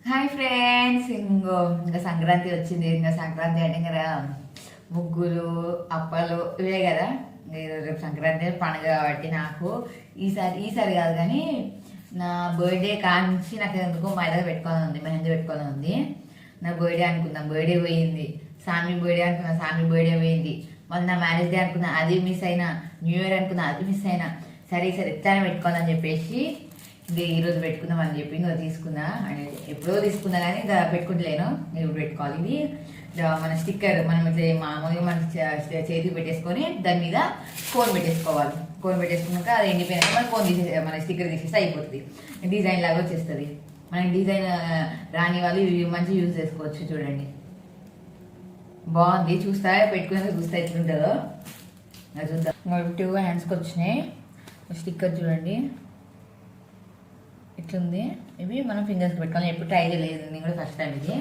Hi friends, ఇంకా సంక్రాంతి వచ్చింది. ఇంకా సంక్రాంతి అంటే ఇంకా ముగ్గులు అప్పలు ఇవే కదా. రేపు సంక్రాంతి పండుగ కాబట్టి నాకు ఈసారి కాదు కానీ నా బర్త్డే కాంచి నాకు ఎందుకు మైదా పెట్టుకోవాలని ఉంది, మెహందీ పెట్టుకోవాలని ఉంది. నా బర్త్డే అనుకున్నా, బర్త్డే పోయింది. సామి బర్త్డే అనుకున్నా, సామి బర్త్డే పోయింది. మళ్ళీ నా మ్యారేజ్ డే అనుకున్నా, అది మిస్ అయినా. న్యూ ఇయర్ అనుకున్నా, అది మిస్ అయినా. సరే ఎట్లానే పెట్టుకోవాలని చెప్పేసి ఇంకా ఈరోజు పెట్టుకుందాం అని చెప్పి ఇంకా తీసుకున్నా. ఎప్పుడో తీసుకున్నా కానీ ఇంకా పెట్టుకుంటలేను, నేను ఇప్పుడు పెట్టుకోవాలి. ఇది మన స్టిక్కర్ మనం ఇట్లా మామూలుగా మన చేతికి పెట్టేసుకొని దాని మీద కోన్ పెట్టేసుకోవాలి. కోన్ పెట్టేసుకున్నాక అది ఎండిపోయినాక మన కోన్ మన స్టిక్కర్ తీసేస్తే అయిపోతుంది. డిజైన్ లాగా వచ్చేస్తుంది. మనకి డిజైన్ రాని వాళ్ళు ఇవి మంచిగా యూజ్ చేసుకోవచ్చు. చూడండి, బాగుంది. చూస్తా పెట్టుకున్నాక చూస్తా ఎట్లుంటుందో చూద్దాం. 2 హ్యాండ్స్కి వచ్చినాయి స్టిక్కర్. చూడండి ఇట్లుంది. ఇవి మనం ఫింగర్స్కి పెట్టుకోవాలి. ఎప్పుడు ట్రై చేయలేదు, నేను కూడా ఫస్ట్ టైం. ఇది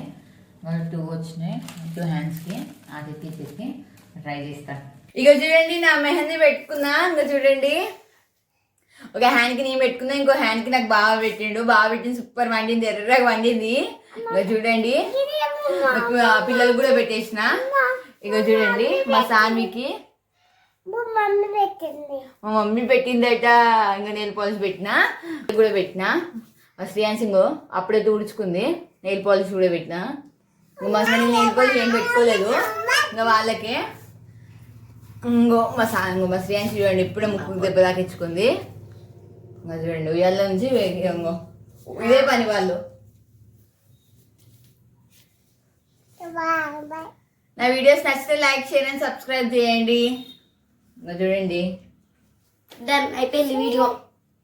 2 వచ్చినాయి 2 హ్యాండ్స్కి. ఆ చెత్తి ట్రై చేస్తా. ఇక చూడండి నా మెహందీ పెట్టుకున్నా. ఇంకా చూడండి, ఒక హ్యాండ్కి నేను పెట్టుకున్నా, ఇంకో హ్యాండ్కి నాకు బాగా పెట్టిండు. బాగా పెట్టింది, సూపర్ వండింది, ఎర్రగా వండింది. ఇక చూడండి, పిల్లలు కూడా పెట్టేసిన. ఇక చూడండి మా సాన్వికి మా మమ్మీ పెట్టిందట. ఇంకా నెయిల్ పాలిష్ పెట్టినా కూడా పెట్టినా. మా శ్రీయాన్స్ ఇంకో అప్పుడే తుడుచుకుంది, నెయిల్ పాలిష్ కూడా పెట్టినా. మా సార్ నెయిల్ పాలిష్ ఏం పెట్టుకోలేదు, ఇంకా వాళ్ళకే. మా శ్రీయాన్స్ చూడండి ఇప్పుడే ముక్కు దెబ్బ తాకించుకుంది. ఇంకా చూడండి ఉయ్యాల నుంచి ఇదే పని వాళ్ళు. నా వీడియోస్ నచ్చితే లైక్, షేర్ అండ్ సబ్స్క్రైబ్ చేయండి. చూడండి, డన్ అయిపోయింది వీడియో.